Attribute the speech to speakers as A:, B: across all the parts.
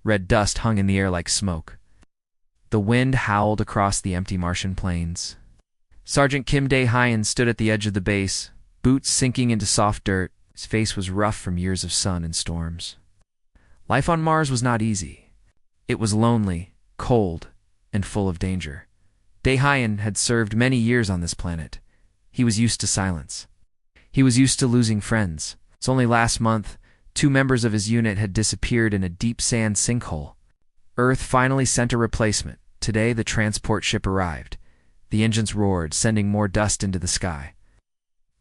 A: Red dust hung in the air like smoke. The wind howled across the empty Martian plains. Sergeant Kim Dae-hyun stood at the edge of the base, boots sinking into soft dirt. His face was rough from years of sun and storms. Life on Mars was not easy. It was lonely, cold, and full of danger. Dae-hyun had served many years on this planet. He was used to silence. He was used to losing friends. It's only last month, 2 members of his unit had disappeared in a deep sand sinkhole. Earth finally sent a replacement. Today, the transport ship arrived. The engines roared, sending more dust into the sky.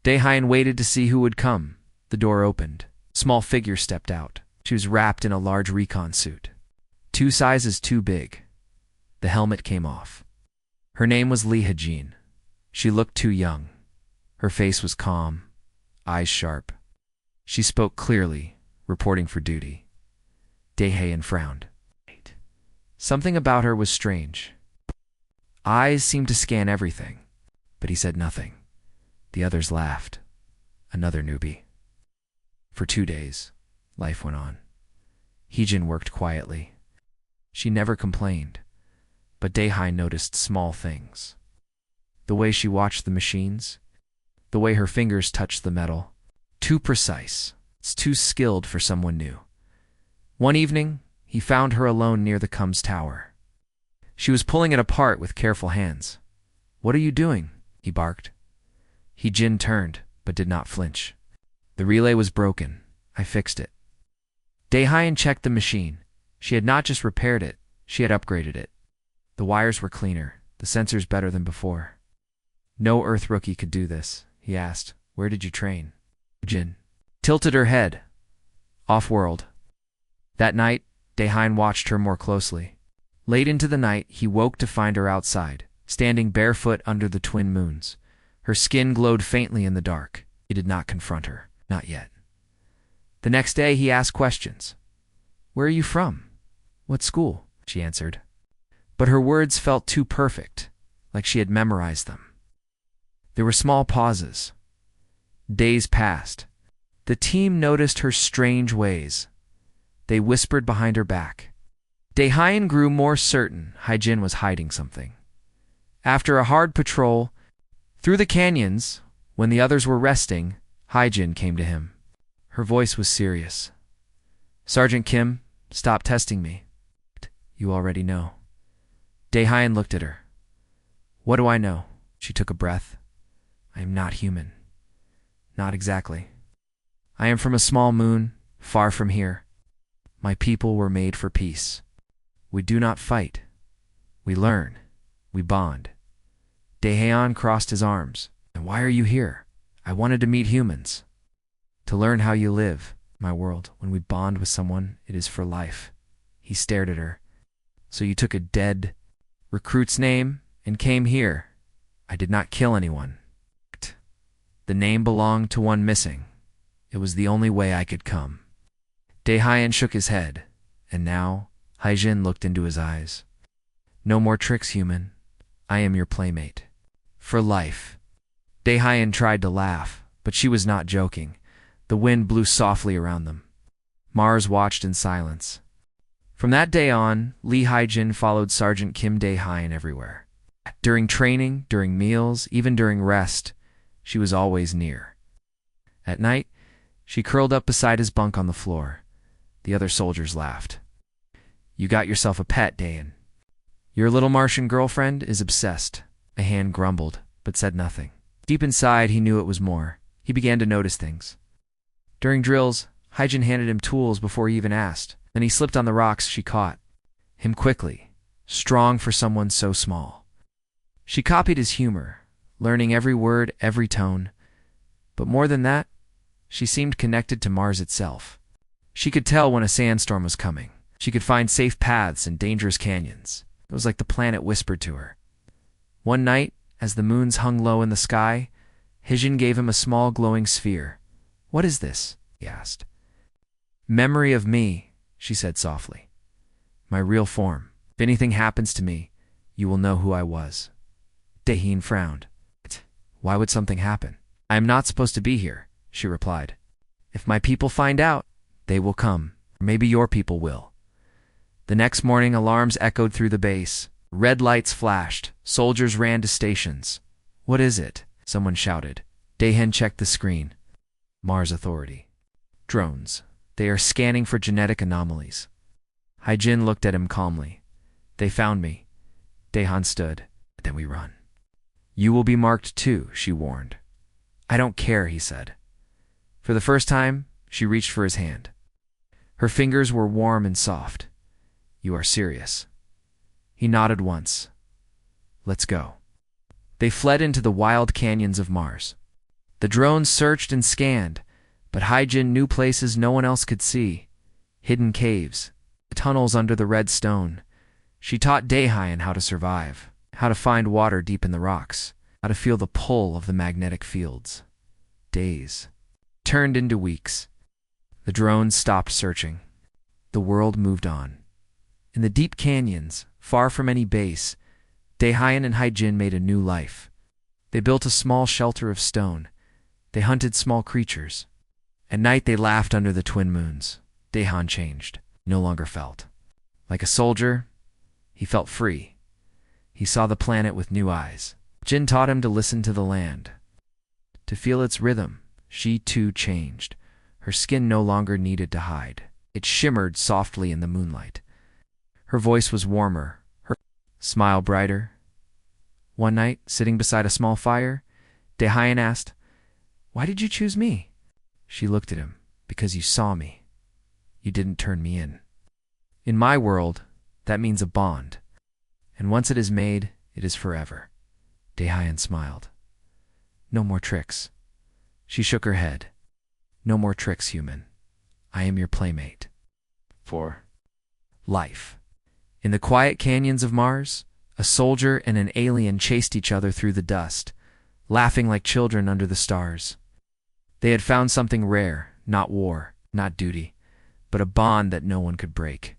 A: Dae-hyun waited to see who would come. The door opened. A small figure stepped out. She was wrapped in a large recon suit, 2 sizes too big. The helmet came off. Her name was Lee Ha-jin. She looked too young. Her face was calm, eyes sharp. She spoke clearly, reporting for duty. Dae-hyun frowned. Something about her was strange. Eyes seemed to scan everything, but he said nothing. The others laughed. Another newbie. For 2 days, life went on. Ha-jin worked quietly. She never complained, but Dae-hyun noticed small things. The way she watched the machines, the way her fingers touched the metal. Too precise. It's too skilled for someone new. One evening, he found her alone near the Cums Tower. She was pulling it apart with careful hands. "What are you doing?" he barked. Ha-jin turned, but did not flinch. "The relay was broken. I fixed it." Dae-hyun checked the machine. She had not just repaired it, she had upgraded it. The wires were cleaner, the sensors better than before. "No Earth rookie could do this," he asked. "Where did you train?" Ha-jin tilted her head. "Off-world." That night, Dae-hyun watched her more closely. Late into the night, he woke to find her outside, standing barefoot under the twin moons. Her skin glowed faintly in the dark. He did not confront her. Not yet. The next day, he asked questions. "Where are you from?" "What school?" she answered. But her words felt too perfect, like she had memorized them. There were small pauses. Days passed. The team noticed her strange ways. They whispered behind her back. Dae-hyun grew more certain Ha-jin was hiding something. After a hard patrol through the canyons, when the others were resting, Ha-jin came to him. Her voice was serious. "Sergeant Kim, stop testing me." "You already know." Dae-hyun looked at her. "What do I know?" She took a breath. "I am not human." "Not exactly." "I am from a small moon, far from here. My people were made for peace. We do not fight. We learn. We bond." Dae-hyun crossed his arms. "And why are you here?" "I wanted to meet humans. To learn how you live, my world. When we bond with someone, it is for life." He stared at her. "So you took a dead recruit's name and came here." "I did not kill anyone. The name belonged to one missing. It was the only way I could come." Dae-hyun shook his head, and now Ha-jin looked into his eyes. "No more tricks, human. I am your playmate. For life." Dae-hyun tried to laugh, but she was not joking. The wind blew softly around them. Mars watched in silence. From that day on, Lee Ha-jin followed Sergeant Kim Dae-hyun everywhere. During training, during meals, even during rest, she was always near. At night, she curled up beside his bunk on the floor. The other soldiers laughed. "You got yourself a pet, Dae-hyun. Your little Martian girlfriend is obsessed." A hand grumbled, but said nothing. Deep inside, he knew it was more. He began to notice things. During drills, Ha-jin handed him tools before he even asked. Then he slipped on the rocks she caught. Him quickly, strong for someone so small. She copied his humor, learning every word, every tone. But more than that, she seemed connected to Mars itself. She could tell when a sandstorm was coming. She could find safe paths in dangerous canyons. It was like the planet whispered to her. One night, as the moons hung low in the sky, Ha-jin gave him a small glowing sphere. "What is this?" he asked. "Memory of me," she said softly. "My real form. If anything happens to me, you will know who I was." Dae-hyun frowned. "Why would something happen?" "I am not supposed to be here," she replied. "If my people find out, they will come. Or maybe your people will." The next morning, alarms echoed through the base. Red lights flashed. Soldiers ran to stations. "What is it?" someone shouted. Daehan checked the screen. Mars Authority. "Drones. They are scanning for genetic anomalies." Haijin looked at him calmly. "They found me." Daehan stood. "Then we run." "You will be marked too," she warned. "I don't care," he said. For the first time, she reached for his hand. Her fingers were warm and soft. "You are serious?" He nodded once. "Let's go." They fled into the wild canyons of Mars. The drones searched and scanned, but Haijin knew places no one else could see. Hidden caves, tunnels under the red stone. She taught Daehan how to survive, how to find water deep in the rocks, how to feel the pull of the magnetic fields. Days turned into weeks. The drones stopped searching. The world moved on. In the deep canyons, far from any base, Daehan and Haijin made a new life. They built a small shelter of stone. They hunted small creatures. At night they laughed under the twin moons. Daehan changed, no longer felt. Like a soldier, he felt free. He saw the planet with new eyes. Jin taught him to listen to the land, to feel its rhythm. She too changed. Her skin no longer needed to hide. It shimmered softly in the moonlight. Her voice was warmer, her smile brighter. One night, sitting beside a small fire, Daehan asked, "Why did you choose me?" She looked at him. "Because you saw me. You didn't turn me in." In my world, that means a bond. And once it is made, it is forever. Daehan smiled. "No more tricks." She shook her head. "No more tricks, human. I am your playmate. For life." In the quiet canyons of Mars, a soldier and an alien chased each other through the dust, laughing like children under the stars. They had found something rare, not war, not duty, but a bond that no one could break.